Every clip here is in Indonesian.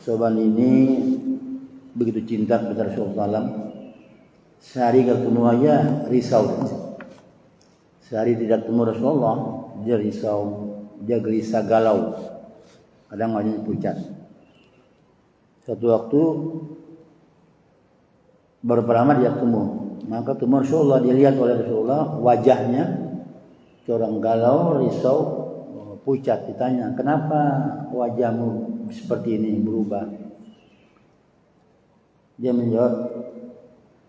Soban ini begitu cinta kepada Rasulullah SAW. Sehari ketemu aja risau. Sehari tidak ketemu Rasulullah, dia risau, dia gelisah, galau. Kadang wajahnya pucat. Suatu waktu beberapa lama dia ketemu, maka ketemu Rasulullah, dilihat oleh Rasulullah wajahnya orang galau, risau, pucat. Ditanya, kenapa wajahmu seperti ini berubah? Dia menjawab,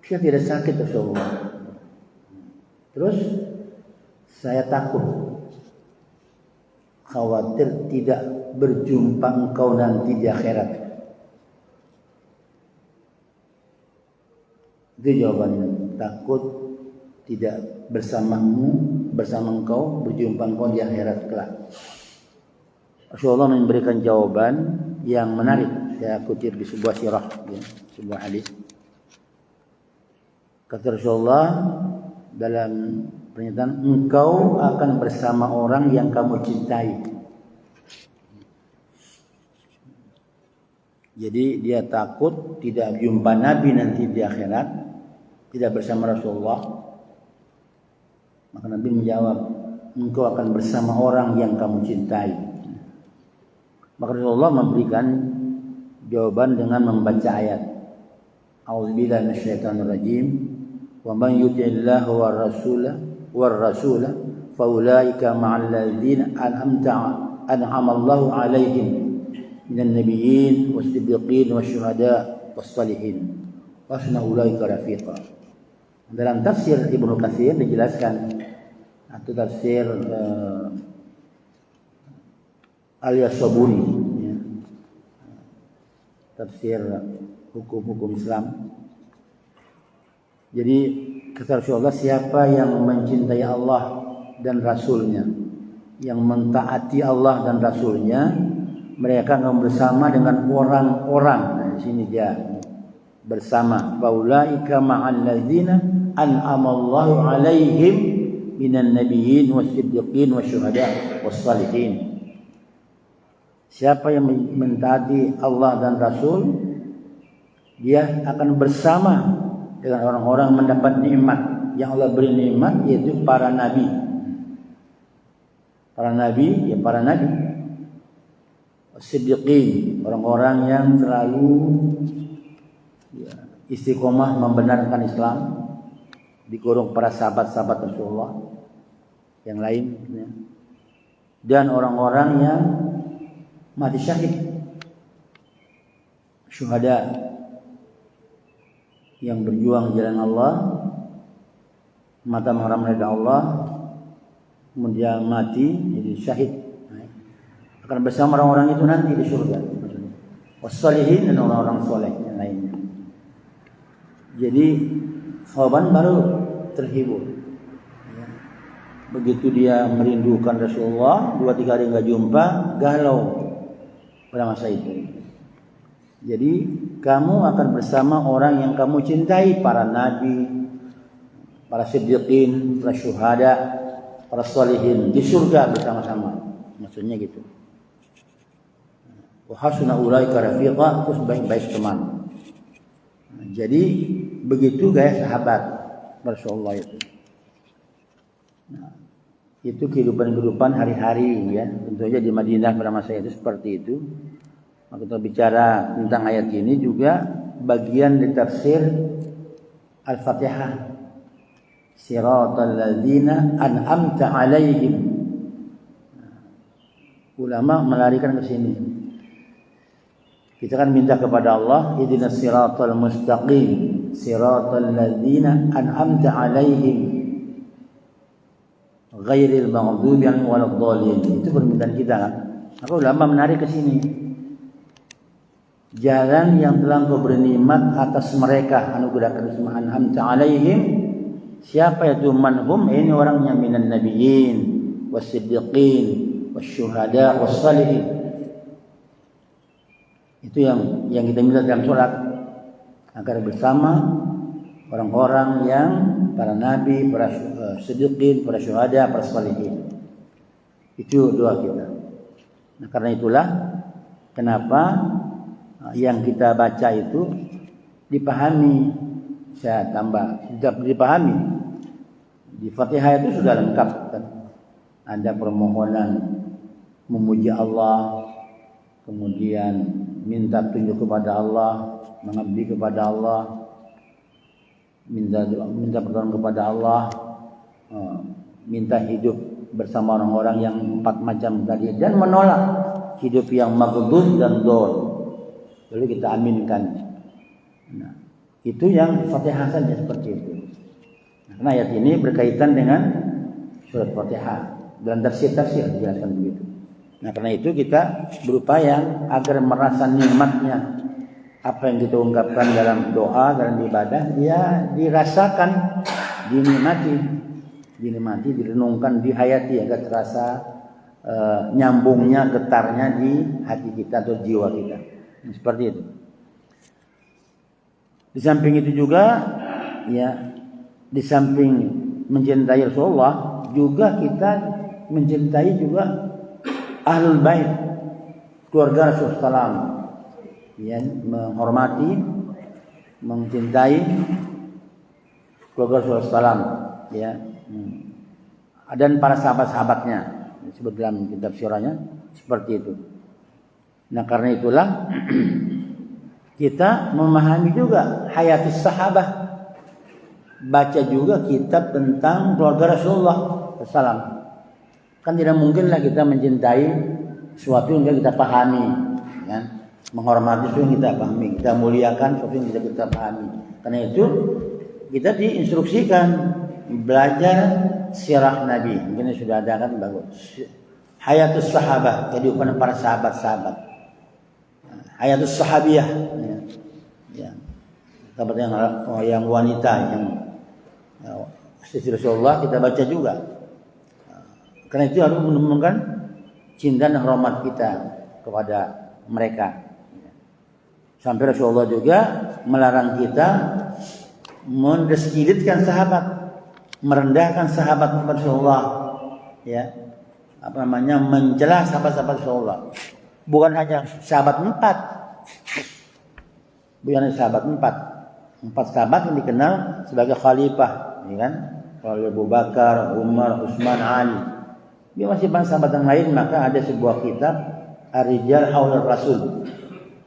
saya tidak sakit Rasulullah. Terus saya takut, khawatir tidak berjumpa engkau nanti di akhirat. Itu jawabannya, takut tidak bersama engkau, berjumpa engkau di akhirat kelak. Rasulullah memberikan jawaban yang menarik. Saya kutip di sebuah sirah, sebuah hadis. Kata Rasulullah dalam pernyataan, engkau akan bersama orang yang kamu cintai. Jadi dia takut tidak jumpa Nabi nanti di akhirat, tidak bersama Rasulullah. Maka Nabi menjawab, engkau akan bersama orang yang kamu cintai. Maka Rasulullah memberikan jawaban dengan membaca ayat, A'udzubillahi minasyaitonir rajim. Wa man yuti'illaha war rasula fa ulaika ma'al ladzina an'ama Allahu 'alaihim minan nabiyyin was-siddiqin wasyuhada was-shalihin wa hasuna ulaika rafiqa. Dalam tafsir Ibnu Katsir dijelaskan, atau tafsir Al-Yasaburi, ya. Tafsir hukum-hukum Islam. Jadi kata Rasulullah, siapa yang mencintai Allah dan Rasulnya, yang mentaati Allah dan Rasulnya, mereka akan bersama dengan orang-orang. Nah, di sini dia bersama. Faulaika ma'al ladzina an'ama Allahu 'alaihim minan nabiyyin was-siddiqin wasyuhada was-shalihin. Siapa yang mentaati Allah dan Rasul, dia akan bersama dengan orang-orang mendapat nikmat yang Allah beri nikmat, yaitu para nabi. Para nabi, ya para nabi. Siddiqin, orang-orang yang selalu istiqomah membenarkan Islam, dikurung para sahabat-sahabat Rasulullah yang lain, ya. Dan orang-orang yang mati syahid, syuhada, yang berjuang di jalan Allah, mata mengharam ridha Allah, kemudian mati jadi syahid, akan bersama orang-orang itu nanti di surga. Wassalihin, dan orang-orang soleh yang lainnya. Jadi sahabat baru terhibur. Begitu dia merindukan Rasulullah, 2-3 hari nggak jumpa, galau pada masa itu. Jadi kamu akan bersama orang yang kamu cintai, para nabi, para siddiqin, para syuhada, para sholihin, di surga bersama-sama. Maksudnya gitu. Wa hasuna ulaika rafiqa, terus baik-baik teman. Jadi begitu gaya sahabat Rasulullah itu. Nah, itu kehidupan hari-hari, ya. Tentu saja di Madinah pada masa itu seperti itu. Maka kita bicara tentang ayat ini juga bagian dari tafsir Al-Fatihah. Siratal ladzina an'amta 'alaihim. Ulama melarikan ke sini. Kita kan minta kepada Allah, ihdinas siratal mustaqim, siratal ladzina an'amta 'alaihim ghairil maghdubi 'alaihim waladdallin. Itu permintaan kita kan. Maka ulama menarik ke sini. Jalan yang telah Engkau beri nikmat atas mereka, anugerahkan semua, an'amta 'alaihim. Siapa itu manhum? Ini orangnya minan nabiyyin was-siddiqin wasyuhada was-shalihin. Itu yang kita minta dalam sholat, agar bersama orang-orang yang para nabi, para siddiqin, para syuhada, para shalihin. Itu doa kita. Nah, karena itulah kenapa yang kita baca itu dipahami. Saya tambah, tidak dipahami. Di Fatihah itu sudah lengkap kan. Ada permohonan memuji Allah, kemudian minta petunjuk kepada Allah, mengabdi kepada Allah, minta pertolongan kepada Allah, minta hidup bersama orang-orang yang 4 macam tadi, dan menolak hidup yang maghdub dan dol. Lalu kita aminkan. Nah, itu yang Fatihah saja seperti itu. Nah, karena ayat ini berkaitan dengan surat Fatihah dan tafsir dijelaskan begitu. Nah, karena itu kita berupaya agar merasa nikmatnya apa yang kita ungkapkan dalam doa, dalam ibadah, dia dirasakan, dinikmati, direnungkan, dihayati agar terasa nyambungnya, getarnya di hati kita atau jiwa kita. Nah, seperti itu. Di samping itu juga, ya, di samping mencintai Rasulullah, juga kita mencintai juga Ahlul Bait, keluarga Rasulullah SAW, ya, menghormati, mencintai keluarga Rasulullah SAW, ya, dan para sahabat-sahabatnya, disebut dalam kitab sirahnya seperti itu. Nah, karena itulah kita memahami juga hayatus sahabah, baca juga kitab tentang keluarga Rasulullah SAW. Kan tidak mungkinlah kita mencintai sesuatu yang kita pahami, kan? Menghormati sesuatu yang kita pahami, kita muliakan sesuatu yang kita pahami. Karena itu kita diinstruksikan belajar sirah Nabi. Mungkin sudah ada kan, bagus. Hayatus sahabah, kehidupan para sahabat-sahabat. Hayatus sahabiyah, ya. Sahabat yang wanita, yang istri Rasulullah kita baca juga. Karena itu harus menumbuhkan cinta dan hormat kita kepada mereka. Sampai Rasulullah juga melarang kita mendiskreditkan sahabat, merendahkan sahabat Rasulullah, ya, mencela sahabat-sahabat Rasulullah. Bukan hanya sahabat 4, bukan sahabat 4 sahabat yang dikenal sebagai khalifah, ya kan? Kalau Abu Bakar, Umar, Utsman, Ali. Dia masih banyak sahabat yang lain. Maka ada sebuah kitab Ar-Rijal Haular Rasul,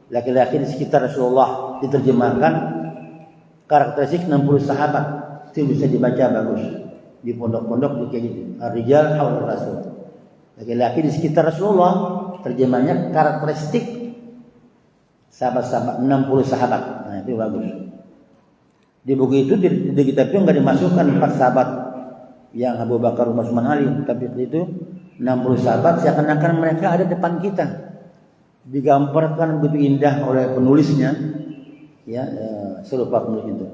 laki-laki di sekitar Rasulullah, diterjemahkan karakteristik 60 sahabat. Itu bisa dibaca bagus di pondok-pondok kayak gitu. Ar-Rijal Haular Rasul, laki-laki di sekitar Rasulullah, terjemahnya karakteristik sahabat-sahabat, 60 sahabat. Nah, itu bagus. Di buku itu di kitab itu enggak dimasukkan 4 sahabat yang Abu Bakar, Umar, Utsman, Ali, tapi itu 60 sahabat seakan-akan mereka ada depan kita. Digambarkan begitu indah oleh penulisnya, ya, serupa penulis itu,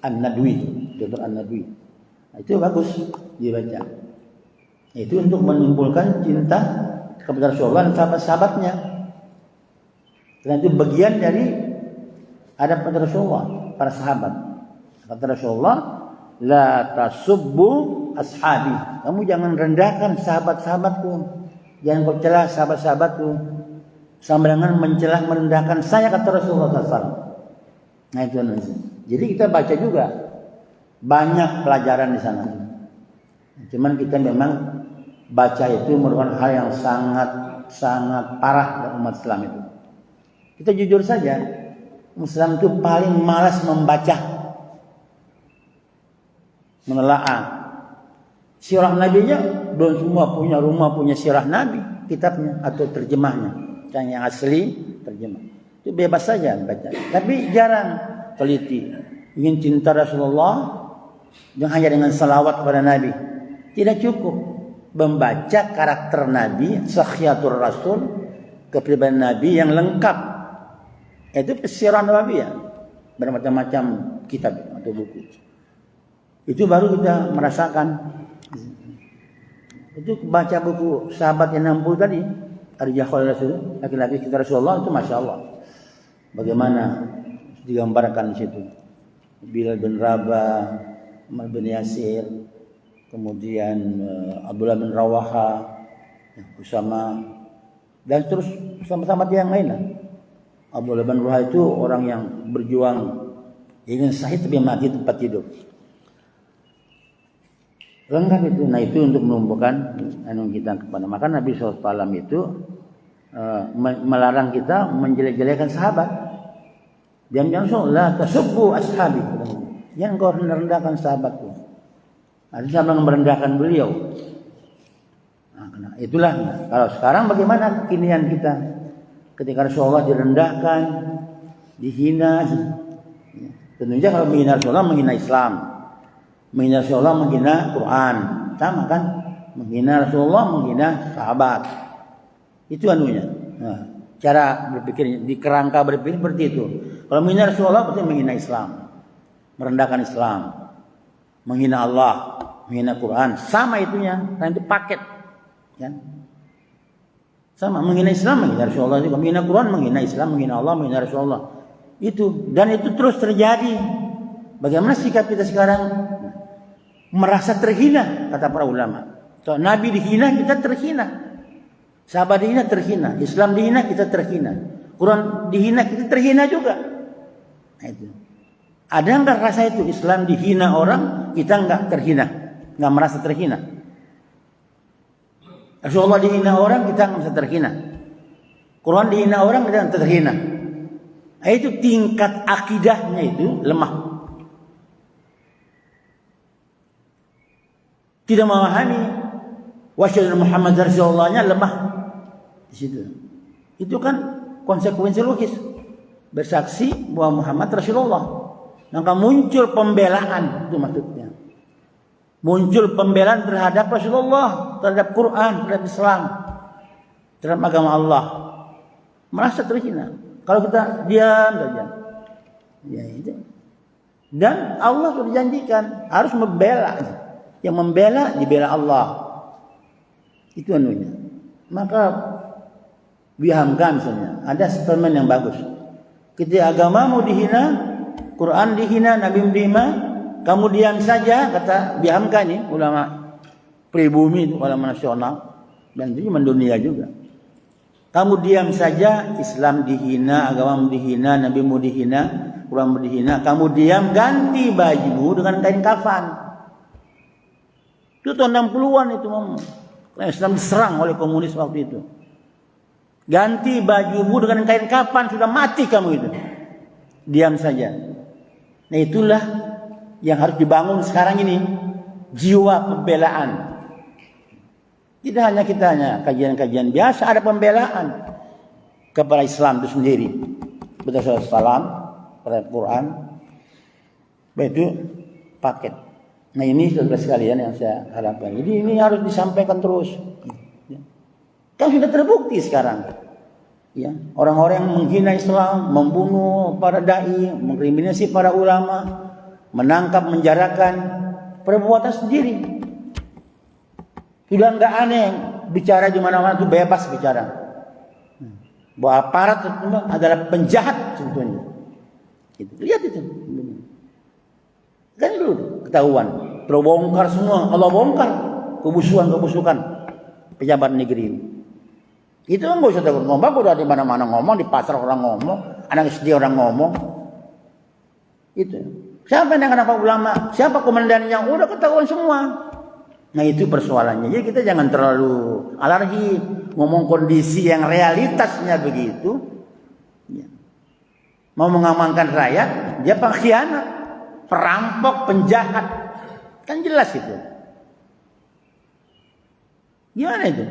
An-Nadwi, Dr. An-Nadwi. Nah, itu bagus dibaca. Itu untuk menimbulkan cinta kepada Rasulullah dan sahabat-sahabatnya. Karena itu bagian dari adab pada Rasulullah, para sahabat. Kata Rasulullah, la tasubbu ashabi. Kamu jangan rendahkan sahabat-sahabatku. Jangan kau celah sahabat-sahabatku. Sama dengan mencelah, merendahkan saya, kata Rasulullah SAW. Nah, itu nanti. Jadi kita baca juga banyak pelajaran di sana. Cuman kita memang baca itu merupakan hal yang sangat parah dalam umat Islam itu. Kita jujur saja, Islam itu paling malas membaca, menelaah. Sirah Nabi nya belum semua punya rumah punya sirah Nabi, kitabnya atau terjemahnya. Yang asli terjemah. Itu bebas saja baca. Tapi jarang teliti. Ingin cinta Rasulullah, jangan hanya dengan salawat kepada Nabi. Tidak cukup membaca karakter Nabi, Sakhiyatur Rasul, kepribadian Nabi yang lengkap. Itu sirah Nabawiyah, bermacam-macam kitab atau buku. Itu baru kita merasakan. Itu baca buku sahabat yang 60 tadi, Ar-Rijal Rasul, laki-laki kita Rasulullah, itu Masya Allah. Bagaimana digambarkan di situ. Bilal bin Rabah, Ammar bin Yasir, kemudian Abdullah bin Rawaha, Usama, dan terus sama-sama yang lain lah. Abu Laban Ruha itu orang yang berjuang ingin syahid tapi mati tempat tidur. Lengkap itu. Nah itu untuk menumbuhkan kita kepada. Maka Nabi SAW itu melarang kita menjelek-jelekan sahabat. Jangan la tasubbu ashabi. Jangan kau rendahkan sahabatku. Ada sama yang merendahkan beliau. Nah, itulah. Kalau sekarang bagaimana kekinian kita? Ketika Rasulullah direndahkan, dihina. Tentunya kalau menghina Rasulullah menghina Islam. Menghina Rasulullah menghina Quran. Sama kan? Menghina Rasulullah menghina sahabat. Itu anunya. Nah, cara berpikir, di kerangka berpikir seperti itu. Kalau menghina Rasulullah berarti menghina Islam. Merendahkan Islam. Menghina Allah, menghina Quran. Sama itunya. Karena itu paket. Ya. Sama, menghina Islam, menghina Rasulullah juga. Menghina Quran, menghina Islam, menghina Allah, menghina Rasulullah. Itu. Dan itu terus terjadi. Bagaimana sikap kita sekarang? Merasa terhina, kata para ulama. So, Nabi dihina, kita terhina. Sahabat dihina, terhina. Islam dihina, kita terhina. Quran dihina, kita terhina juga. Nah, itu. Ada enggak rasa itu? Islam dihina orang, kita enggak terhina. Enggak merasa terhina. Rasulullah dihina orang, kita enggak merasa terhina. Quran dihina orang, kita enggak terhina. Nah, itu tingkat akidahnya itu lemah. Tidak memahami wasyhadu Muhammad Rasulullah-nya lemah di situ. Itu kan konsekuensi logis. Bersaksi bahwa Muhammad Rasulullah. Maka muncul pembelaan, itu maksudnya. Muncul pembelaan terhadap Rasulullah, terhadap Quran, terhadap Islam, terhadap agama Allah. Merasa terhina. Kalau kita diam saja. Ya itu. Dan Allah sudah janjikan harus membela. Yang membela, dibela Allah. Itu anunya. Maka dihamkan misalnya. Ada statement yang bagus. Ketika agamamu dihina, Quran dihina, Nabi dihina, kamu diam saja, kata dihamkan ini ulama pribumi, ulama nasional, dan itu mendunia juga. Kamu diam saja, Islam dihina, agamamu dihina, Nabimu dihina, Quranmu dihina. Kamu diam, ganti bajumu dengan kain kafan. Itu tahun 60-an itu ngomong. Islam diserang oleh komunis waktu itu. Ganti bajumu dengan kain kafan, sudah mati kamu itu. Diam saja. Nah itulah yang harus dibangun sekarang ini. Jiwa pembelaan. Tidak hanya kita hanya kajian-kajian biasa, ada pembelaan kepada Islam itu sendiri. Berdasarkan salam, pada Quran. Itu paket. Nah ini saudara sekalian yang saya harapkan. Jadi ini harus disampaikan terus. Kan sudah terbukti sekarang. Ya, orang-orang yang menghina Islam, membunuh para dai, mengkriminasi para ulama, menangkap, menjarakan, perbuatan sendiri. Sudah enggak aneh bicara di mana-mana itu bebas bicara. Bahwa aparat itu adalah penjahat sebetulnya. Itu lihat itu. Kan dulu ketahuan, terbongkar semua, Allah bongkar kebusukan pejabat negeri ini. Itu kan gak usah ngomong, udah di mana-mana ngomong, di pasar orang ngomong, anak SD orang ngomong. Itu. Siapa yang kenapa ulama? Siapa komandannya? Udah ketahuan semua. Nah itu persoalannya. Jadi kita jangan terlalu alergi ngomong kondisi yang realitasnya begitu. Ya. Mau mengamankan rakyat, dia pengkhianat, perampok, penjahat. Kan jelas itu. Gimana itu?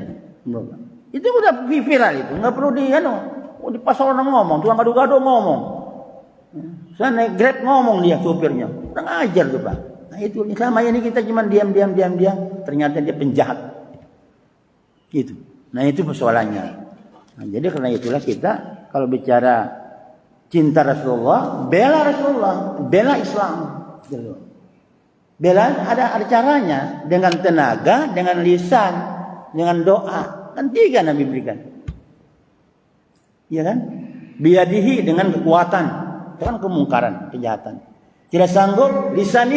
Itu udah viral itu, nggak perlu di pasar orang ngomong, tukang gado-gado ngomong. Saya naik Grab ngomong dia supirnya, kurang ajar tuh Pak. Nah itu selama ini kita cuma diam, ternyata dia penjahat. Gitu. Nah itu persoalannya. Nah, jadi karena itulah kita kalau bicara cinta Rasulullah, bela Rasulullah, bela Islam. Gitu. Bela ada caranya, dengan tenaga, dengan lisan, dengan doa. Kan 3 Nabi berikan. Iya kan? Biadihi dengan kekuatan. Itu kan kemungkaran, kejahatan. Tidak sanggup, lisan,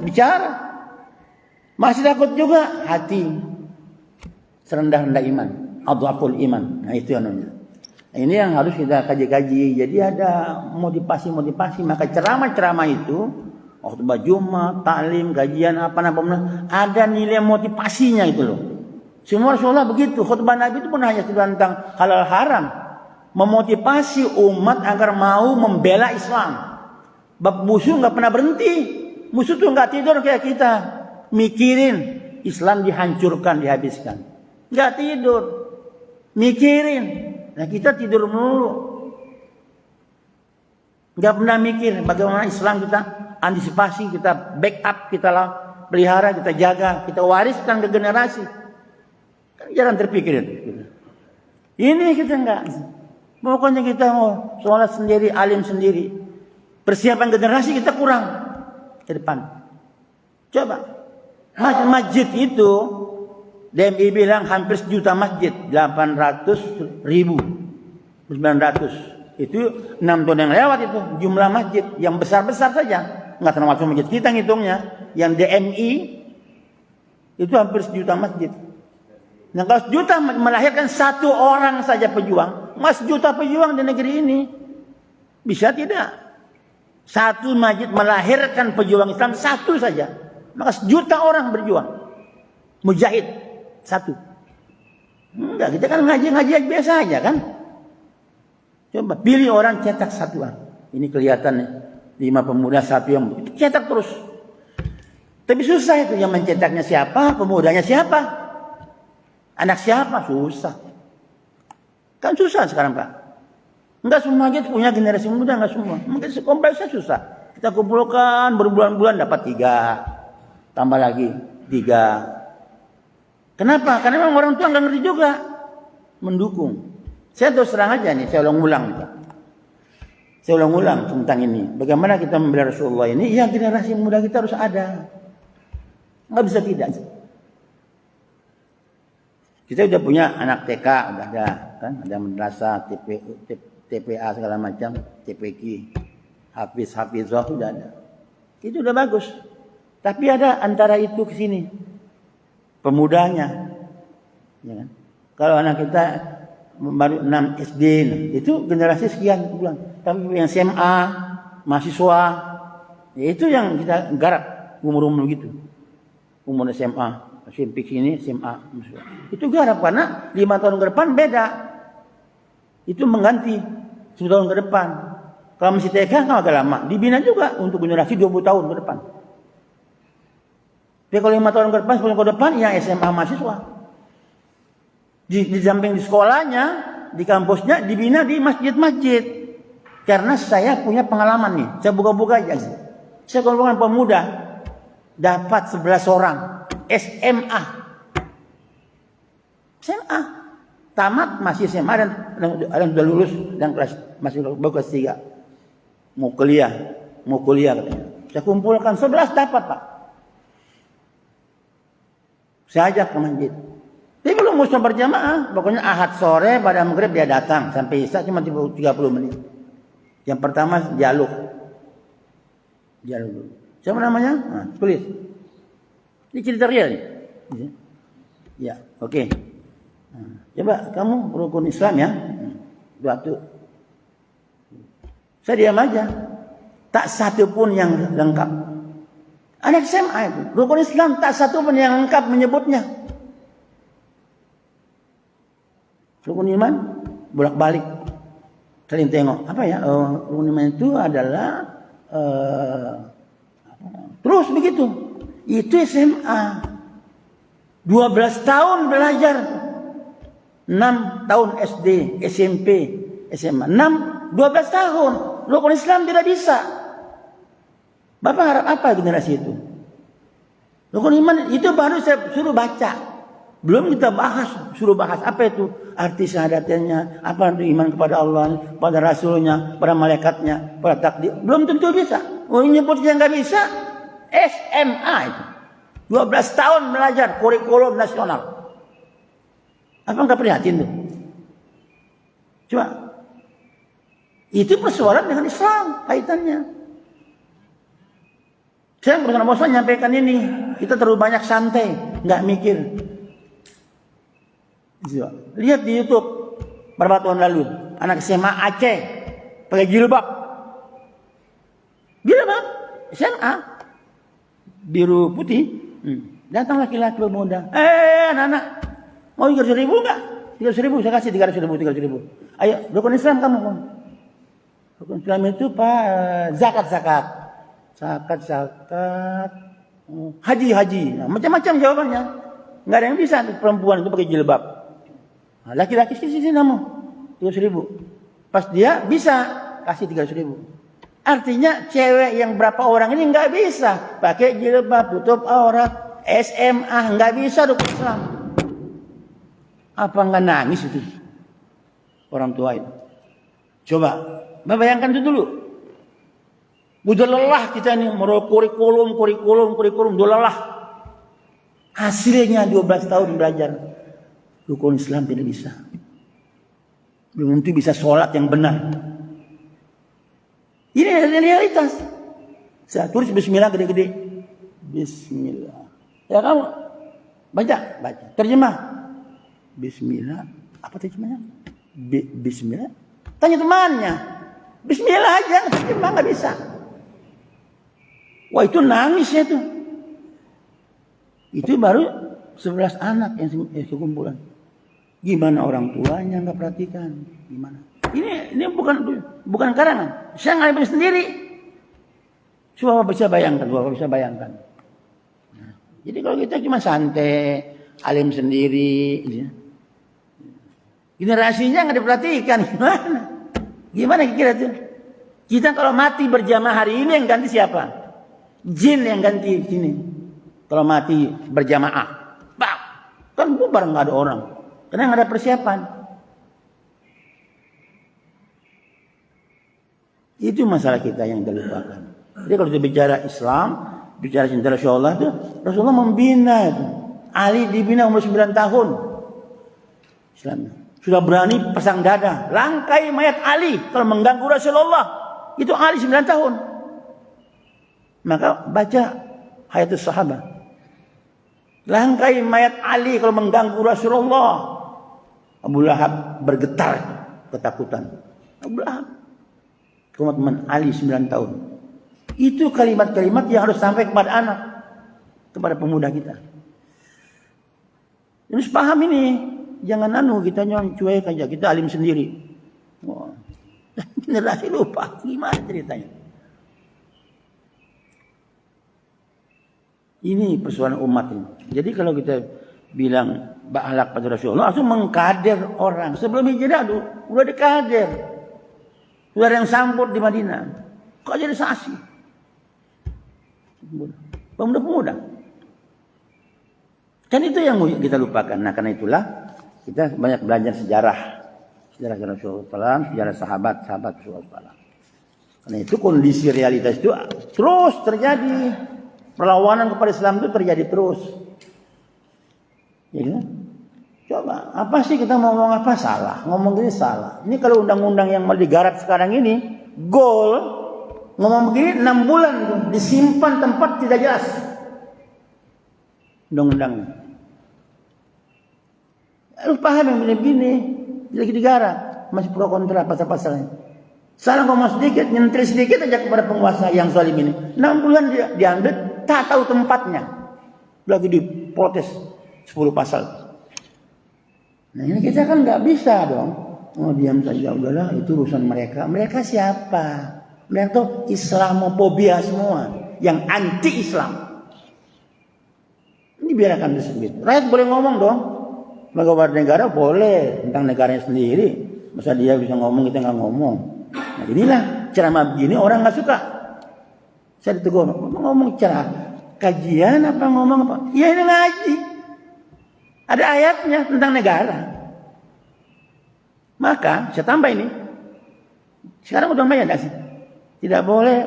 bicara. Masih takut juga, hati. Serendah-rendah iman. Adhaful iman. Nah itu yang namanya. Ini yang harus kita kaji-kaji. Jadi ada motivasi-motivasi. Maka ceramah-ceramah itu, khutbah Jumat, taklim, kajian apa ada nilai motivasinya itu loh. Semua Rasulullah begitu. Khutbah Nabi itu pun hanya tentang halal haram, memotivasi umat agar mau membela Islam. Bab musuh nggak pernah berhenti. Musuh tuh nggak tidur kayak kita, mikirin Islam dihancurkan, dihabiskan. Nggak tidur, mikirin. Nah kita tidur mulu, nggak pernah mikir bagaimana Islam kita antisipasi, kita backup, kita pelihara, kita jaga, kita wariskan ke generasi. Kan jarang terpikir itu. Ini kita enggak. Pokoknya kita mau sholat sendiri, alim sendiri. Persiapan generasi kita kurang ke depan. Coba masjid itu DMI bilang hampir 1 juta masjid, 800.000, 900. Itu 6 tahun yang lewat itu jumlah masjid yang besar-besar saja, nggak termasuk masjid kita ngitungnya. Yang DMI itu hampir 1 juta masjid. Nah kalau 1 juta melahirkan 1 orang saja pejuang, mas 1 juta pejuang di negeri ini bisa tidak? 1 masjid melahirkan pejuang Islam 1 saja, maka 1 juta orang berjuang, mujahid 1. Enggak, kita kan ngaji biasa aja kan. Coba pilih orang cetak 1 orang. Ini kelihatan nih, 5 pemuda 1 yang cetak terus. Tapi susah itu, yang mencetaknya siapa, pemudanya siapa, anak siapa, susah. Kan susah sekarang Pak. Enggak semua gitu punya generasi muda, enggak semua. Mungkin kompleksnya susah. Kita kumpulkan berbulan-bulan dapat 3, tambah lagi 3. Kenapa? Karena memang orang tua nggak ngerti juga mendukung. Saya terus terang aja nih, saya ulang-ulang. Saya ulang-ulang tentang ini. Bagaimana kita membela Rasulullah ini? Ya generasi muda kita harus ada. Nggak bisa tidak. Kita udah punya anak TK, udah ada kan? Ada madrasah, TPA segala macam, TPQ, Hafizah udah ada. Itu udah bagus. Tapi ada antara itu ke sini. Pemudanya, ya kan? Kalau anak kita baru 6 SD, itu generasi sekian bulan. Tapi yang SMA, mahasiswa, ya itu yang kita garap umur-umur gitu. Umur SMA, SMP sini, SMA, itu garap karena 5 tahun ke depan beda. Itu mengganti 10 tahun ke depan. Kalau masih TK kan agak lama, dibina juga untuk generasi 20 tahun ke depan. Tapi kalau 5 tahun ke depan, 10 tahun ke depan, ya SMA mahasiswa. Di samping di sekolahnya, di kampusnya, dibina di masjid-masjid. Karena saya punya pengalaman nih. Saya buka-buka aja. Saya kumpulkan pemuda. Dapat 11 orang. SMA. Tamat masih SMA dan sudah lulus dan masih baru kelas 3. Mau kuliah katanya. Saya kumpulkan 11 dapat Pak. Saya ajak ke masjid. Tapi belum usah berjamaah. Pokoknya Ahad sore pada maghrib dia datang. Sampai Isya cuma 30 menit. Yang pertama dialog. Siapa namanya? Nah, tulis. Ini cerita real nih. Ya, oke. Nah, coba kamu rukun Islam ya. Waktu. Saya diam aja. Tak satu pun yang lengkap. Anak SMA itu. Rukun Islam tak satu pun yang lengkap menyebutnya. Rukun iman bolak-balik. Saling tengok. Apa ya? Rukun iman itu adalah terus begitu. Itu SMA. 12 tahun belajar. 6 tahun SD, SMP, SMA. 12 tahun. Rukun Islam tidak bisa. Bapak harap apa generasi itu? Rukun iman itu baru saya suruh baca. Belum kita bahas, suruh bahas apa itu arti syahadatnya, apa itu iman kepada Allah, pada Rasulnya, pada malaikatnya, pada takdir. Belum tentu bisa. Oh nyebutnya nggak bisa. SMA itu. 12 tahun belajar kurikulum nasional. Apa nggak prihatin tuh? Coba. Itu persoalan dengan Islam kaitannya. Saya bersama Bosan menyampaikan ini. Kita terlalu banyak santai, nggak mikir. Lihat di YouTube beberapa tahun lalu, anak SMA Aceh pakai jilbab. Jilbab SMA biru putih. Datang laki-laki pemuda. Anak-anak, mau 300.000 enggak? 300.000, saya kasih 300.000. Ayo, rukun Islam kamu. Rukun Islam itu zakat. Haji. Nah, macam-macam jawabannya. Enggak ada yang bisa perempuan itu pakai jilbab. Nah, laki-laki sini kamu 300.000. Pas dia bisa kasih 300.000. Artinya cewek yang berapa orang ini enggak bisa pakai jilbab, tutup aurat. SMA nggak bisa rukun Islam. Apa nggak nangis itu orang tua itu? Coba bayangkan itu dulu. Udah lelah kita ini kurikulum, udah lelah. Hasilnya 12 tahun belajar rukun Islam tidak bisa. Belum tentu bisa sholat yang benar. Ini realitas. Saya tulis Bismillah gede-gede. Bismillah. Ya kamu baca. Terjemah. Bismillah. Apa terjemahnya? Bismillah. Tanya temannya. Bismillah aja. Terjemah nggak bisa. Wah itu nangisnya tuh. Itu baru 11 anak yang sekumpulan. Gimana orang tuanya nggak perhatikan? Gimana? Ini bukan karangan. Saya ngalamin sendiri. Coba bisa bayangkan. Jadi kalau kita cuma santai, alim sendiri, generasinya nggak diperhatikan, gimana kira tuh? Kita kalau mati berjamaah hari ini yang ganti siapa? Jin yang ganti sini. Kalau mati berjamaah, kan bubar nggak ada orang, karena nggak ada persiapan. Itu masalah kita yang kita lupakan. Jadi kalau kita bicara Islam, bicara cinta Rasulullah itu, Rasulullah membina itu. Ali dibina umur 9 tahun. Islam sudah berani pasang dada, langkai mayat Ali kalau mengganggu Rasulullah. Itu Ali 9 tahun. Maka baca Hayatus Sahabat. Langkai mayat Ali kalau mengganggu Rasulullah. Abu Lahab bergetar ketakutan. Abu Lahab. Teman-teman Ali 9 tahun. Itu kalimat-kalimat yang harus sampai kepada anak, kepada pemuda kita. Harus paham ini. Jangan kita cuek aja, kita alim sendiri. Wah. Generasi lupa, gimana ceritanya? Ini persoalan umat ini. Jadi kalau kita bilang ba'alak pada Rasulullah, langsung mengkader orang. Sebelum hijrah udah dikader. Sudah ada yang sambut di Madinah. Kaderisasi. Pemuda-pemuda. Kan itu yang kita lupakan. Nah karena itulah kita banyak belajar sejarah Rasulullah SAW, sejarah sahabat Rasulullah SAW. Karena itu kondisi realitas itu terus terjadi. Perlawanan kepada Islam itu terjadi terus. Ya, kan? Coba, apa sih kita mau ngomong apa? Salah. Ngomong gini salah. Ini kalau undang-undang yang mau digarap sekarang ini, goal, ngomong begini 6 bulan tuh, disimpan tempat tidak jelas. Undang-undangnya. Lu paham yang begini-begini, lagi digarap, masih pro kontra pasal-pasalnya. Salah ngomong sedikit, nyentil sedikit aja kepada penguasa yang zalim ini. 6 bulan dia diambil, tak tahu tempatnya. Lagi diprotes 10 pasal. Nah ini kita kan nggak bisa dong. Oh diam saja, udahlah itu urusan mereka. Mereka siapa? Mereka tuh Islamofobia semua, yang anti Islam. Ini biarkan disebut. Rakyat boleh ngomong dong. Warga negara boleh tentang negaranya sendiri. Masa dia bisa ngomong, kita nggak ngomong. Nah inilah ceramah begini orang nggak suka. Saya ditegur, ngomong ceramah kajian apa ngomong apa? Ya ini ngaji. Ada ayatnya tentang negara. Maka saya tambah ini. Sekarang udah banyak nggak sih? Tidak boleh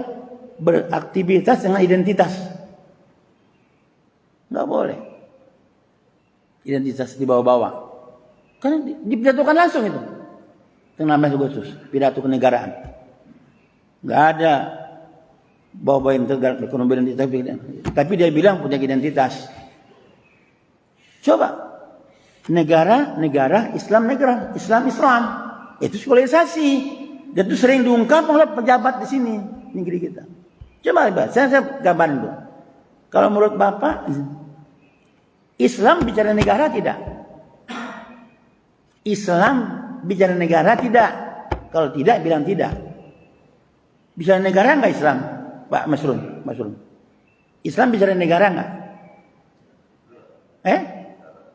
beraktivitas dengan identitas. Nggak boleh. Identitas dibawa-bawa. Karena dipidatokan langsung itu. Tengah 16 Agustus. Pidato kenegaraan. Nggak ada bawa-bawa identitas. Tapi dia bilang punya identitas. Coba. Negara, Islam. Itu sekularisasi. Dan itu sering diungkap oleh pejabat di sini, negeri kita. Coba saya gambarin dulu. Kalau menurut Bapak, Islam bicara negara tidak? Islam bicara negara tidak? Kalau tidak, bilang tidak. Bicara negara enggak Islam? Pak Masrun. Islam bicara negara enggak?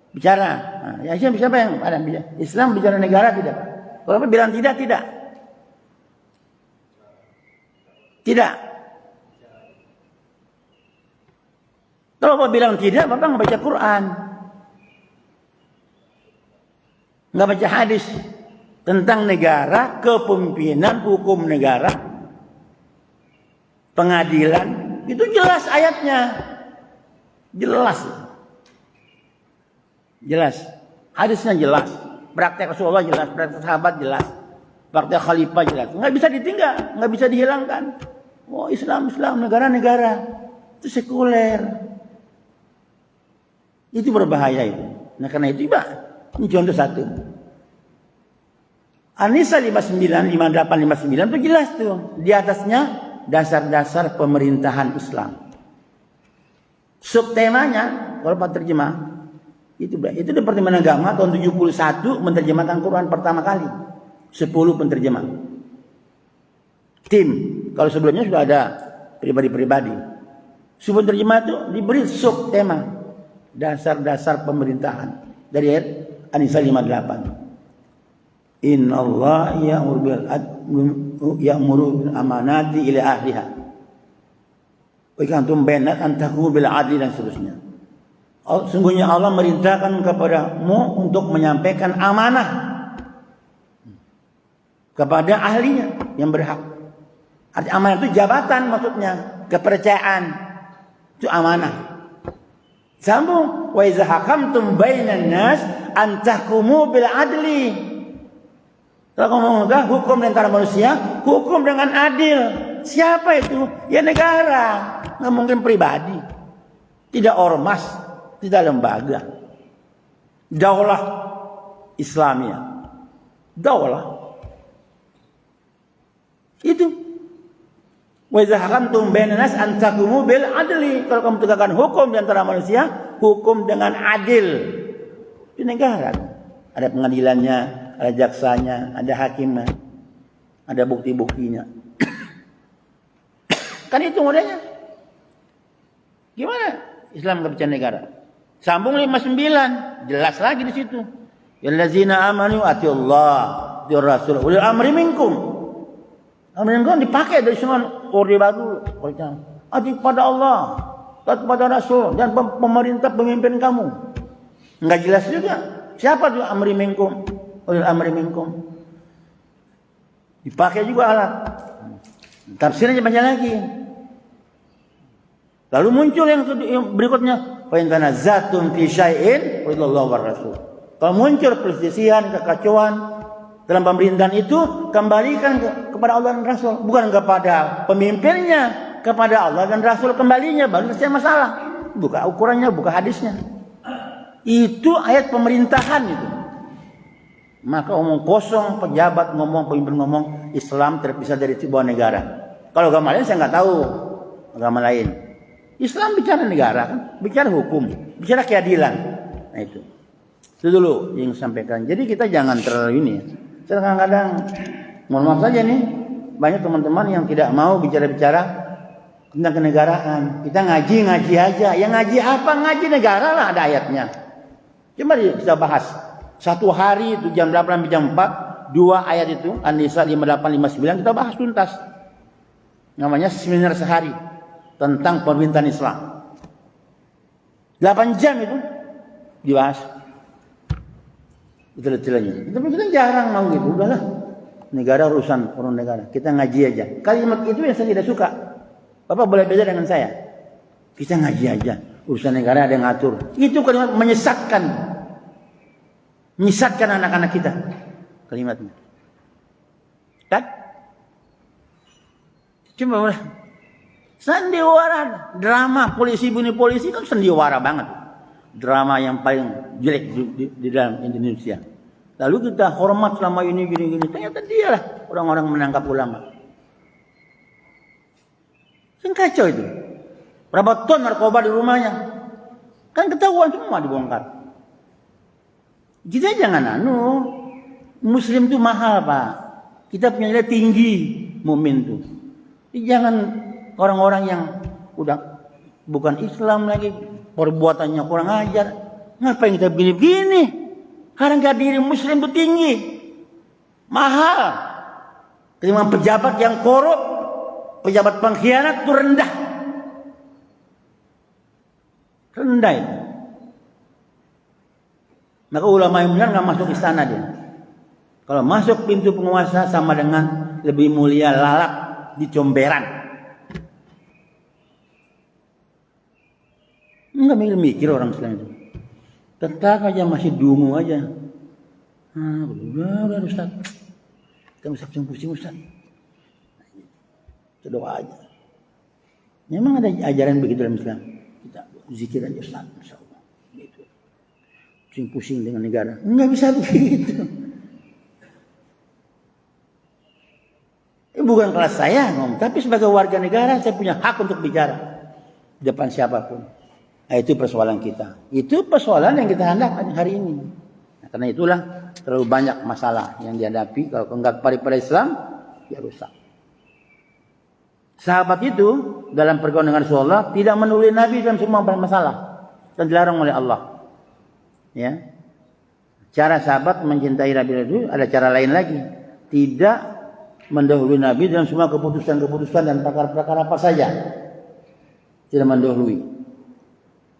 Bicara. Nah, ya siapa yang ada bicara? Islam bicara negara tidak? Kalau Bapak bilang tidak, tidak. Tidak. Kalau Bapak bilang tidak, Bapak nggak baca Quran. Nggak baca hadis tentang negara, kepemimpinan, hukum negara, pengadilan. Itu jelas ayatnya. Jelas. Hadisnya jelas. Praktek Rasulullah jelas. Praktek sahabat jelas. Praktek khalifah jelas. Nggak bisa ditinggal. Nggak bisa dihilangkan. Oh Islam, negara-negara. Itu sekuler. Itu berbahaya itu. Nah karena itu ini contoh satu. An-Nisa 59, 58, 59 itu jelas tuh. Di atasnya dasar-dasar pemerintahan Islam. Subtemanya, kalau Pak terjemah, itu Departemen Agama tahun 71 menerjemahkan Quran pertama kali. 10 penterjemah. Tim. Kalau sebelumnya sudah ada pribadi-pribadi. Sebelum terjemah itu diberi subtema. Dasar-dasar pemerintahan. Dari ayat An-Nisa 58. Inna Allah ya'muru bil amanati ila ahliha. Wa ikantum bainat antahu bil adli dan seterusnya. Sungguhnya Allah merintahkan kepadamu untuk menyampaikan amanah kepada ahlinya yang berhak. Arti amanah itu jabatan maksudnya, kepercayaan. Itu amanah. Sambung wa iza hakamtum bainan nas an tahkumu bil adli. Kalau kamu hukum antara manusia, hukum dengan adil. Siapa itu? Ya negara. Nggak mungkin pribadi. Tidak ormas, tidak lembaga. Daulah Islamiyah. Daulah. Itu. Wa idza hakamtum bainan nas an tahkumu bil adli. Kalau kamu tegakkan hukum di antara manusia, hukum dengan adil. Di negara ada pengadilannya, ada jaksanya, ada hakimnya, ada bukti-buktinya. Kan itu modelnya. Gimana Islam nggak bicara negara? Sambung 59, jelas lagi di situ. Allazina amanu atiullah wa rasul ulil amri minkum. Amri minkum dipakai dari semua Orde Baru. Ati kepada Allah, taat kepada Rasul dan pemerintah pemimpin kamu. Enggak jelas juga. Siapa tuh amri minkum? Ulil amri minkum. Dipakai juga alat. Tafsirnya banyak lagi. Lalu muncul yang berikutnya, fa in tanazzatum fi syai'in wallahu war rasul. Kalau muncul perselisihan, kekacauan dalam pemerintahan itu, kembalikan kepada Allah dan Rasul, bukan kepada pemimpinnya, kepada Allah dan Rasul kembalinya, baru selesai masalah. Buka ukurannya, buka hadisnya. Itu ayat pemerintahan itu. Maka omong kosong, pejabat ngomong, pemimpin ngomong, Islam terpisah dari sebuah negara. Kalau agama lain saya nggak tahu agama lain. Islam bicara negara kan, bicara hukum, bicara keadilan. Nah itu dulu yang sampaikan. Jadi kita jangan terlalu ini. Kadang-kadang, mohon maaf saja nih, banyak teman-teman yang tidak mau bicara-bicara tentang kenegaraan. Kita ngaji aja. Yang ngaji apa? Ngaji negara lah, ada ayatnya. Coba kita bahas. Satu hari itu jam 8 sampai jam 4, 2 ayat itu, An-Nisa 58, 59, kita bahas tuntas. Namanya seminar sehari tentang pemerintahan Islam. 8 jam itu dibahas. Detail-detailnya. Tapi kita jarang mau gitu. Udahlah. Negara urusan orang negara. Kita ngaji aja. Kalimat itu yang saya tidak suka. Bapak boleh beda dengan saya. Kita ngaji aja. Urusan negara ada yang ngatur. Itu kalimat menyesatkan. Menyesatkan anak-anak kita. Kalimatnya. Kan? Coba boleh. Sandiwara. Drama polisi bunuh polisi kan sandiwara banget. Drama yang paling jelek di dalam Indonesia. Lalu kita hormat selama ini gini-gini. Ternyata dialah orang-orang menangkap ulama. Kan kacau itu. Berapa ton narkoba di rumahnya? Kan ketahuan semua dibongkar. Kita jangan Muslim itu mahal, Pak. Kita punya nilai tinggi, mukmin itu. Jangan orang-orang yang udah bukan Islam lagi, perbuatannya kurang ajar. Ngapain kita begini-begini? Harga diri Muslim itu tinggi, mahal. Terima pejabat yang korup, pejabat pengkhianat itu rendah. Rendah itu. Maka ulama yang benar nggak masuk istana dia. Kalau masuk pintu penguasa sama dengan lebih mulia lalat di comberan. Enggak mikir orang Islam itu. Tetap aja masih dungu aja. Udah Ustaz. Kita usah pusing Ustaz. Kita doa aja. Memang ada ajaran begitu dalam Islam. Kita zikir aja Ustaz, insyaallah. Gitu. Pusing-pusing dengan negara. Enggak bisa begitu. Bukan kelas saya ngomong, tapi sebagai warga negara saya punya hak untuk bicara di depan siapapun. Nah, itu persoalan kita. Itu persoalan yang kita hadapi hari ini. Nah, karena itulah terlalu banyak masalah yang dihadapi. Kalau enggak pada Islam, ya rusak. Sahabat itu dalam pergaulan dengan Rasulullah tidak menuli Nabi dalam semua masalah dan dilarang oleh Allah. Ya, cara sahabat mencintai Nabi itu ada cara lain lagi. Tidak mendahului Nabi dalam semua keputusan-keputusan dan perkara-perkara apa saja. Tidak mendahului.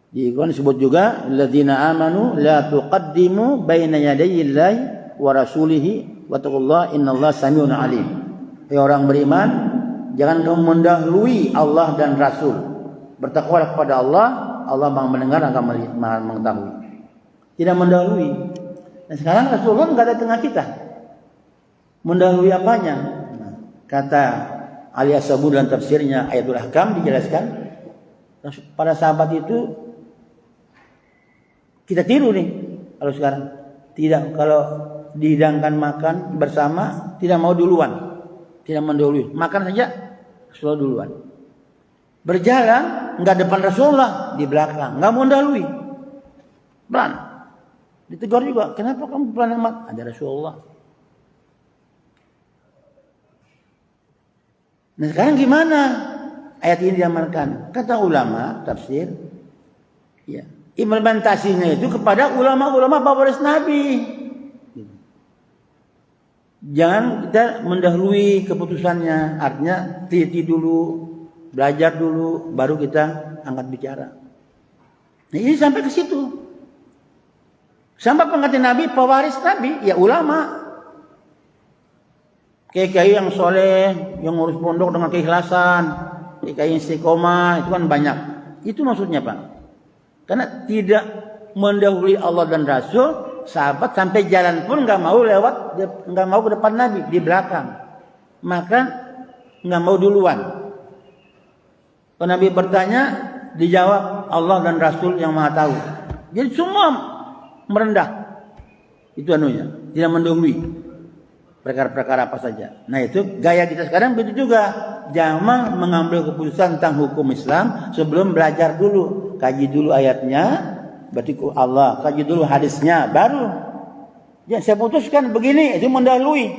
Di Quran disebut juga alladzina amanu la tuqaddimu baina yadayillahi wa rasulihi wattaqullaha innallaha samiun alim. Hai orang beriman, jangan kamu mendahului Allah dan Rasul. Bertakwalah kepada Allah, Allah Maha mendengar dan Maha mengetahui. Tidak mendahului. Dan sekarang Rasulullah enggak ada di tengah kita. Mendahului apanya? Kata Ali As-Sabuni dalam tafsirnya Ayatul Ahkam dijelaskan, para sahabat itu kita tiru nih kalau sekarang. Tidak, kalau dihidangkan makan bersama tidak mau duluan, tidak mendahului. Makan saja Rasulullah duluan. Berjalan enggak depan Rasulullah, di belakang, enggak mau mendahului. Pelan. Ditegur juga, kenapa kamu pelan amat? Ada Rasulullah. Nah sekarang gimana ayat ini diamalkan? Kata ulama tafsir, ya, implementasinya itu kepada ulama-ulama pewaris Nabi. Jangan kita mendahului keputusannya, artinya teliti dulu, belajar dulu, baru kita angkat bicara. Nah, ini sampai ke situ. Sampai pengganti Nabi, pewaris Nabi, ya ulama. Kiai yang soleh, yang ngurus pondok dengan keikhlasan, kiai yang istiqomah, itu kan banyak. Itu maksudnya Pak. Karena tidak mendahului Allah dan Rasul, sahabat sampai jalan pun nggak mau lewat, nggak mau ke depan Nabi, di belakang. Maka nggak mau duluan. Kalau Nabi bertanya, dijawab Allah dan Rasul yang Maha tahu. Jadi semua merendah. Itu anunya, tidak mendahului perkara-perkara apa saja. Nah itu gaya kita sekarang begitu juga. Jangan mengambil keputusan tentang hukum Islam sebelum belajar dulu. Kaji dulu ayatnya, berarti Allah. Kaji dulu hadisnya, baru. Ya, saya putuskan begini, itu mendahului.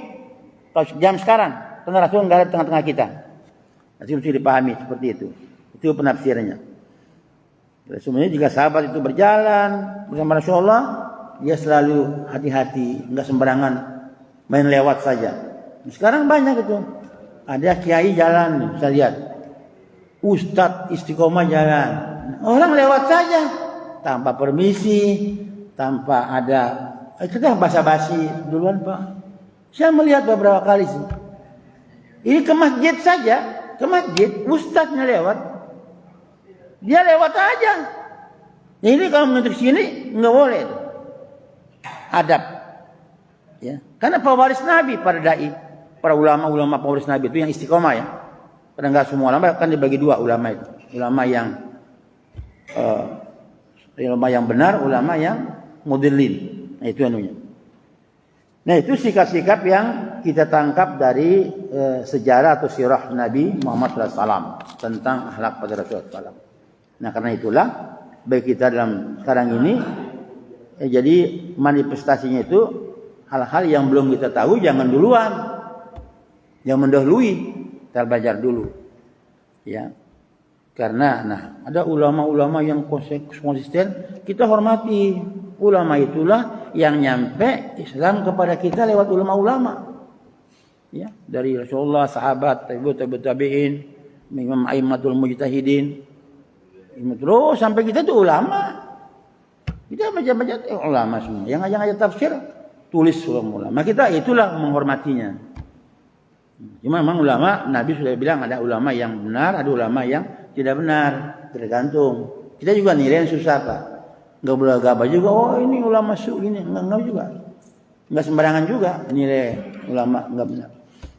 Kalau jam sekarang, karena Rasul nggak ada di tengah-tengah kita. Nanti mesti dipahami seperti itu. Itu penafsirannya. Sebenarnya jika sahabat itu berjalan bersama Rasulullah, dia selalu hati-hati, nggak sembarangan main lewat saja. Sekarang banyak itu. Ada kiai jalan, saya lihat. Ustadz istiqomah jalan. Orang lewat saja. Tanpa permisi. Tanpa ada. Itu kan basa-basi duluan Pak. Saya melihat beberapa kali sih. Ini ke masjid saja. Ke masjid. Ustadznya lewat. Dia lewat aja. Ini kalau menuju sini nggak boleh. Adab. Ya. Karena pewaris Nabi para dai, para ulama-ulama pewaris Nabi itu yang istiqomah ya. Karena enggak semua ulama kan dibagi dua ulama itu. Ulama yang benar, ulama yang mudillin. Nah itu anunya. Nah, itu sikap-sikap yang kita tangkap dari sejarah atau sirah Nabi Muhammad SAW tentang akhlak pada Rasulullah SAW. Nah, karena itulah baik kita dalam sekarang ini, jadi manifestasinya itu hal-hal yang belum kita tahu jangan duluan, jangan mendahului, kita belajar dulu, ya. Karena ada ulama-ulama yang konsisten, kita hormati. Ulama itulah yang nyampe Islam kepada kita lewat ulama-ulama. Ya, dari Rasulullah, sahabat, tabi'in, Imam A'immatul Mujtahidin. Terus sampai kita tuh ulama. Kita baca-baca ulama semua. Yang ngajak-ngajak tafsir tulis ulama. Kita itulah menghormatinya. Cuma memang ulama, Nabi sudah bilang ada ulama yang benar, ada ulama yang tidak benar, tergantung. Kita juga nilai yang susah, Pak. Enggak boleh gabah juga. Oh, ini ulama gini, enggak juga. Enggak sembarangan juga nilai ulama enggak benar.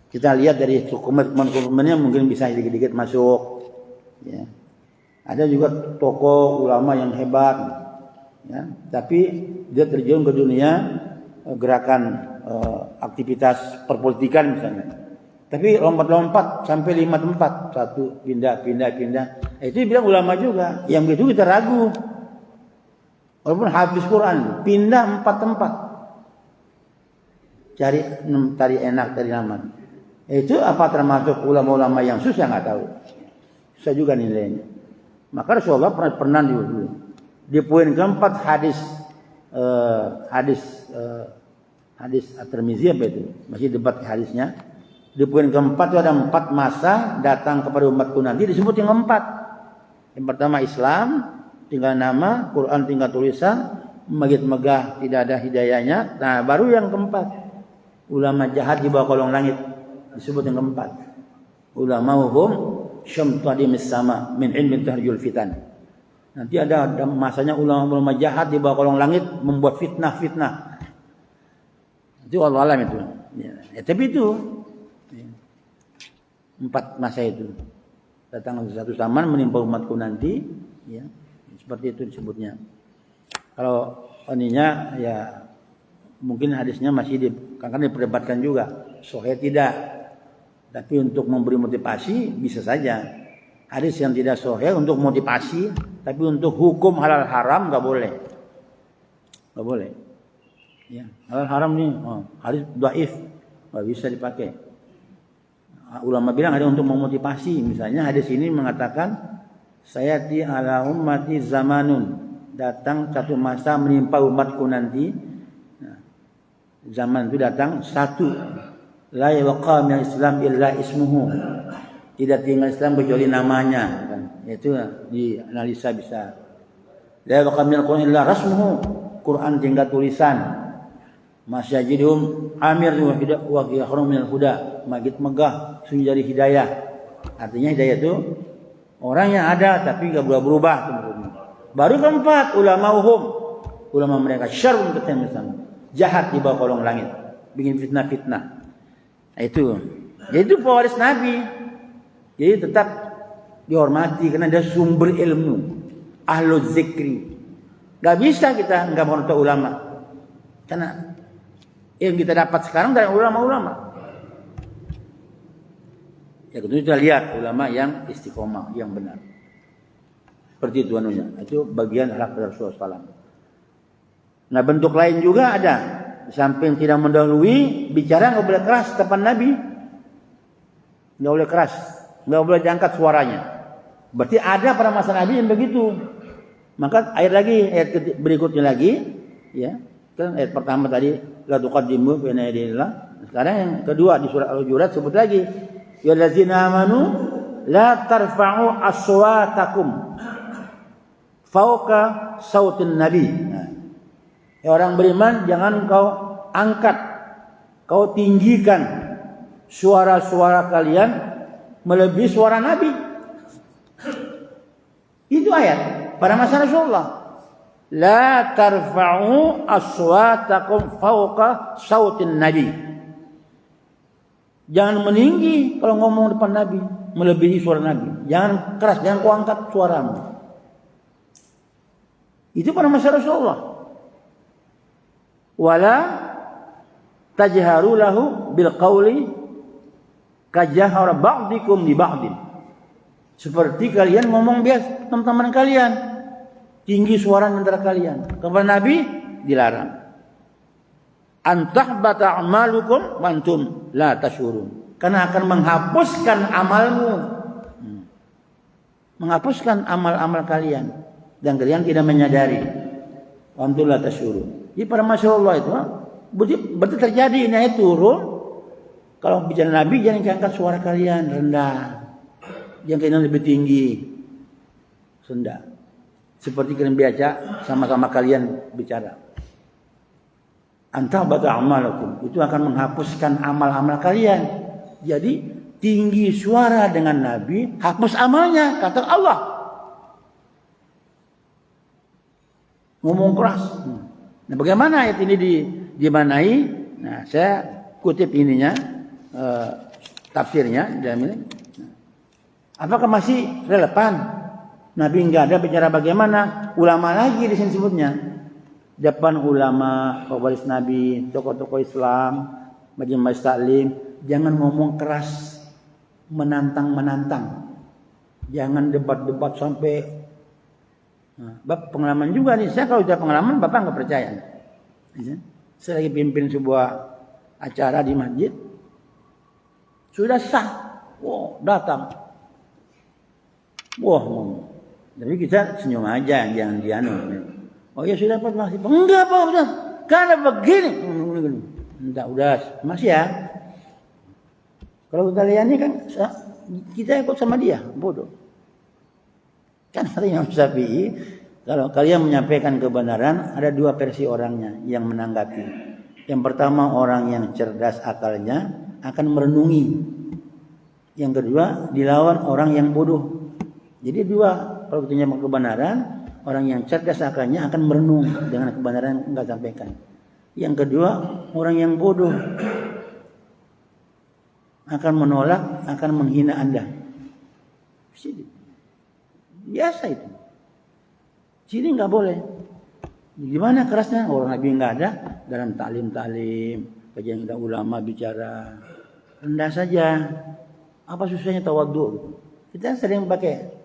Kita lihat dari dokumen-dokumennya mungkin bisa dikit-dikit masuk. Ya. Ada juga tokoh ulama yang hebat, ya. Tapi dia terjun ke dunia gerakan aktivitas perpolitikan misalnya. Tapi lompat-lompat sampai 5 tempat, satu pindah. Itu bilang ulama juga. Yang begitu kita ragu. Walaupun habis Quran, pindah 4 tempat. Cari enak, cari aman. Itu apa termasuk ulama-ulama yang susah nggak tahu. Susah juga nilainya. Maka Rasulullah pernah dulu. Di poin keempat hadis At-Tirmizi apa itu? Masih debat hadisnya. Di poin keempat itu ada 4 masa datang kepada umatku nanti, disebut yang 4. Yang pertama Islam, tinggal nama, Quran tinggal tulisan, magit megah tidak ada hidayahnya. Nah, baru yang keempat, ulama jahat di bawah kolong langit, disebut yang keempat. Ulama hum syamtadimis sama min ilmin tahjul fitan. Nanti ada masanya ulama jahat di bawah kolong langit membuat fitnah. Itu Allah alam itu. Ya, tapi itu 4 masa itu datang satu zaman menimpa umatku nanti, ya seperti itu disebutnya. Kalau ininya ya mungkin hadisnya masih kadang diperdebatkan juga, sahih tidak. Tapi untuk memberi motivasi bisa saja. Hadis yang tidak sahih untuk motivasi, tapi untuk hukum halal haram nggak boleh. Nggak boleh. Ya, halal haram nih, hadis dhaif nggak bisa dipakai. Ulama bilang ada untuk memotivasi. Misalnya hadis ini mengatakan sayati ala ummati zamanun, datang satu masa menimpa umatku nanti. Nah, zaman itu datang satu, la yabqa min Islam illa ismuhu, tidak tinggal Islam kecuali namanya. Itu dianalisa bisa. La yabqa min Al-Quran illa rasmuhu, Quran tinggal tulisan. Masyajidhum amir wa yahrum minal huda, magit megah sunyi dari hidayah. Artinya hidayah itu orang yang ada tapi enggak berubah. Baru keempat ulama mereka syarrun ketemuan, jahat di bawah kolong langit, bikin fitnah. Nah, itu. Jadi itu pewaris Nabi. Jadi tetap dihormati karena dia sumber ilmu, ahlu zikri. Enggak bisa kita enggak menurut ulama. Karena yang kita dapat sekarang dari ulama-ulama. Ya itu kita lihat ulama yang istiqomah, yang benar. Seperti itu anunya. Itu bagian akhlak Rasulullah SAW. Nah, bentuk lain juga ada. Di samping tidak mendahului, bicara nggak boleh keras depan Nabi. Nggak boleh keras, nggak boleh diangkat suaranya. Berarti ada pada masa Nabi yang begitu. Maka ayat berikutnya lagi, ya. Kan ayat pertama tadi la tuqaddimu baina yadayillah. Sekarang yang kedua di surat Al-Hujurat sebut lagi ya allazina amanu la tarfa'u aswatakum fauqa sautin nabi. Nah, ya orang beriman jangan kau angkat, kau tinggikan suara-suara kalian melebihi suara Nabi. Itu ayat pada masa Rasulullah. La tarfa'u aswatakum fauqa sautin nabi. Jangan meninggi kalau ngomong depan Nabi, melebihi suara Nabi. Jangan keras, jangan kau angkat suaramu. Itu pada masa Rasulullah. Wala tajharu lahu bil qawli kajahara ba'dikum li ba'din. Seperti kalian ngomong biasa teman-teman kalian, tinggi suara antara kalian. Kepada Nabi dilarang. Antahbata a'malukum wa antum la tashurun. Karena akan menghapuskan amalmu. Menghapuskan amal-amal kalian dan kalian tidak menyadari. Wa antum la tashurun. Jadi para masyaallah itu berarti terjadi naik turun. Kalau bicara Nabi jangan angkat suara kalian rendah. Yang kalian lebih tinggi. Rendah. Seperti kalian biasa sama-sama kalian bicara. Antahbata a'malukum. Itu akan menghapuskan amal-amal kalian. Jadi tinggi suara dengan Nabi hapus amalnya, kata Allah. Ngomong keras. Nah, bagaimana ayat ini dimanai? Nah, saya kutip ininya, tafsirnya dalam ini. Apakah masih relevan? Nabi enggak ada bicara bagaimana? Ulama lagi di sini sebutnya. Depan ulama, pewaris Nabi, tokoh-tokoh Islam, majelis taklim, jangan ngomong keras, menantang-menantang. Jangan debat-debat sampai. Nah, Bapak pengalaman juga nih. Saya kalau sudah pengalaman, Bapak nggak percaya. Saya lagi pimpin sebuah acara di masjid. Sudah sah. Wow, datang. Wah, tapi kita senyum aja, jangan dianu. Oh ya sudah Pak, masih. Enggak Pak, udah. Karena begini. Enggak, udah. Masih ya. Kalau kita lihat ini kan kita ikut sama dia, bodoh. Kan kata Imam Syafi'i, kalau kalian menyampaikan kebenaran, ada dua versi orangnya yang menanggapi. Yang pertama orang yang cerdas akalnya akan merenungi. Yang kedua dilawan orang yang bodoh. Jadi dua, kalau kita menyampaikan kebenaran, orang yang cerdas akalnya akan merenung dengan kebenaran yang enggak sampaikan. Yang kedua, orang yang bodoh akan menolak, akan menghina Anda. Biasa itu. Sini enggak boleh. Gimana kerasnya? Orang Nabi enggak ada dalam taklim, kajian kita ulama bicara rendah saja. Apa susahnya tawadhu? Kita sering pakai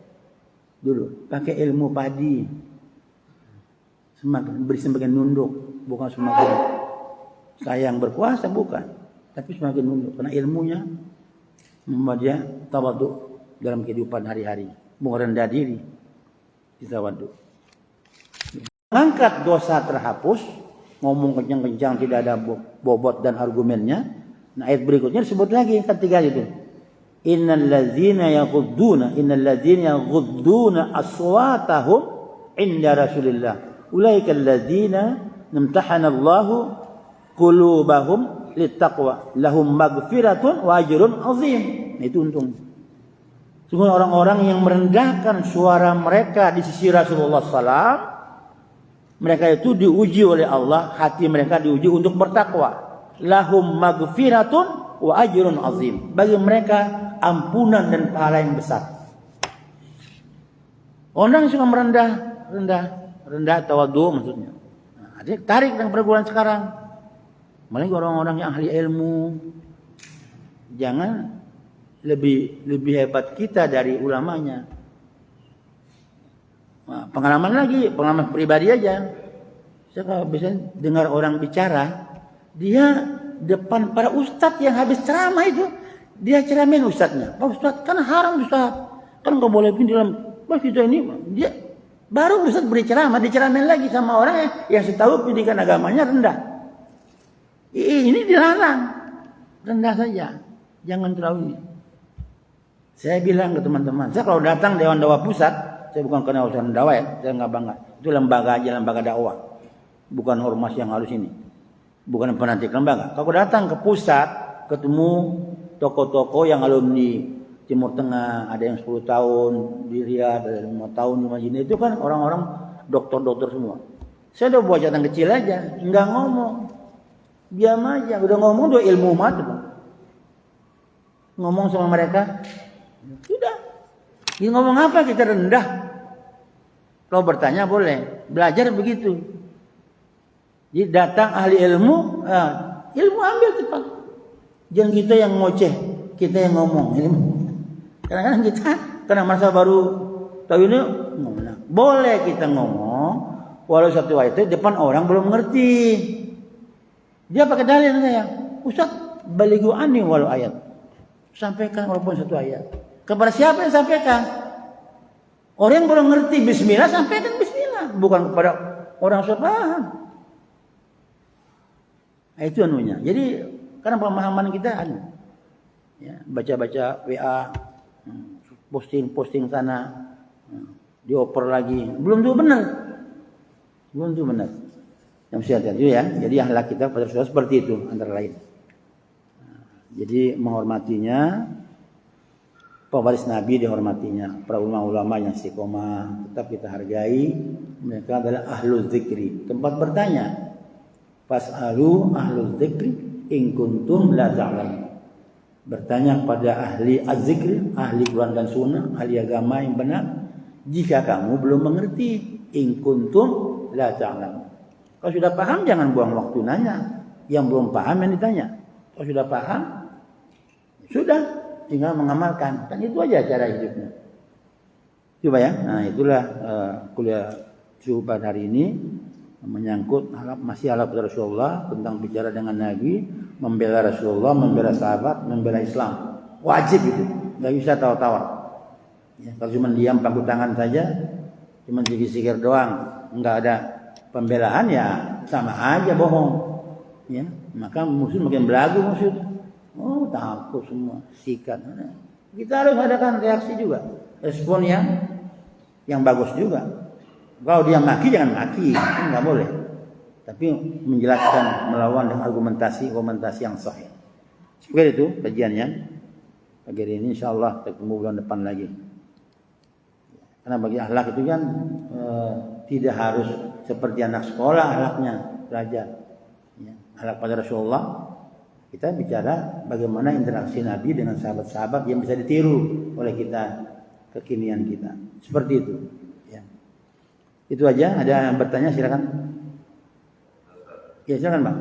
ilmu padi, semakin nunduk, bukan semakin sayang berkuasa, bukan, tapi semakin nunduk karena ilmunya membuat dia tawadhu dalam kehidupan hari-hari, bukan rendah diri, tawadhu. Angkat dosa terhapus, ngomong kencang-kencang tidak ada bobot dan argumennya. Nah, ayat berikutnya disebut lagi ketiga itu. Innal ladzina yaghudduna aswatahum inda Rasulillah. Ulaikal ladzina imtahana Allahu qulubahum littaqwa. Lahum maghfiratun wa ajrun 'azim. Itu untung. Sungguh orang-orang yang merendahkan suara mereka di sisi Rasulullah SAW, mereka itu diuji oleh Allah, hati mereka diuji untuk bertakwa. Lahum maghfiratun wa ajrun 'azim. Bagi mereka ampunan dan pahala yang besar. Orang suka rendah tawadhu maksudnya. Nah, dia tarik dengan pergaulan sekarang. Malah orang-orang yang ahli ilmu, jangan lebih hebat kita dari ulamanya. Nah, pengalaman pribadi aja. Saya kalau bisa dengar orang bicara, dia depan para ustadz yang habis ceramah itu, dia ceramain ustadznya. Pak Ustadz, kan haram Ustadz. Kan nggak boleh di dalam kita ini. Dia baru Ustadz beri ceramah, diceramain lagi sama orang yang setahu pendidikan agamanya rendah. Ini dilarang. Rendah saja. Jangan terlalu ini. Saya bilang ke teman-teman, saya kalau datang Dewan Dakwah Pusat, saya bukan kenal urusan dakwah ya, saya nggak bangga. Itu lembaga aja, lembaga dakwah. Bukan ormas yang halus ini. Bukan penatik lembaga. Kalau datang ke pusat, ketemu tokoh-tokoh yang alumni Timur Tengah, ada yang 10 tahun di Riyadh, ada yang 5 tahun di Madinah, itu kan orang-orang dokter-dokter semua. Saya udah buat catatan kecil aja, nggak ngomong, diam aja. Udah ngomong udah ilmu mati, ngomong sama mereka, sudah. Ini ngomong apa? Kita rendah. Kalau bertanya boleh, belajar begitu. Jadi datang ahli ilmu, ilmu ambil cepat. Jangan kita yang ngoceh, kita yang ngomong ilmu. Kadang-kadang kita karena masa baru tahu ini ngomong. Boleh kita ngomong walau satu ayat itu depan orang belum ngerti. Dia pakai dalil saya, Ustaz, balighu anni walau ayat. Sampaikan walaupun satu ayat. Kepada siapa yang sampaikan? Orang yang belum ngerti bismillah, sampaikan bismillah, bukan kepada orang yang paham. Nah, itu anunya. Jadi karena pemahaman kita ya, baca-baca WA, posting sana, dioper lagi, belum tentu benar. Yang mesti hati-hati ya. Jadi akhlak kita pada Rasulullah seperti itu antara lain. Jadi menghormatinya, pewaris Nabi dihormatinya, para ulama-ulama yang istiqomah tetap kita hargai. Mereka adalah ahlul zikri, tempat bertanya. Fas'alu ahlul zikri in kuntum la ta'lamun. Bertanya kepada ahli az-zikri, ahli Quran dan Sunnah, ahli agama yang benar, jika kamu belum mengerti. In kuntum la ta'lamun. Kalau sudah paham jangan buang waktu nanya. Yang belum paham yang ditanya. Kalau sudah paham, sudah tinggal mengamalkan. Kan itu aja cara hidupnya. Coba ya. Nah, itulah kuliah Jumat hari ini menyangkut masih ala Rasulullah, tentang bicara dengan Nabi, membela Rasulullah, membela sahabat, membela Islam. Wajib itu. Enggak bisa tawa-tawa. Ya, kalau cuma diam pangku tangan saja, cuma sikir-sikir doang, enggak ada pembelaan, ya sama aja bohong. Ya, maka musuh makin belagu musuh. Oh, takut semua, sikat. Kita harus adakan reaksi juga, respon yang bagus juga. Kalau dia maki jangan maki, enggak boleh. Tapi menjelaskan, melawan dengan argumentasi yang sahih. Seperti itu kajiannya. Pagi ini insyaallah ketemu bulan depan lagi. Karena bagi akhlak itu kan tidak harus seperti anak sekolah akhlaknya, belajar. Ya, akhlak pada Rasulullah. Kita bicara bagaimana interaksi Nabi dengan sahabat-sahabat yang bisa ditiru oleh kita, kekinian kita. Seperti itu. Ya. Itu aja. Ada yang bertanya silakan. Ya silakan Bang.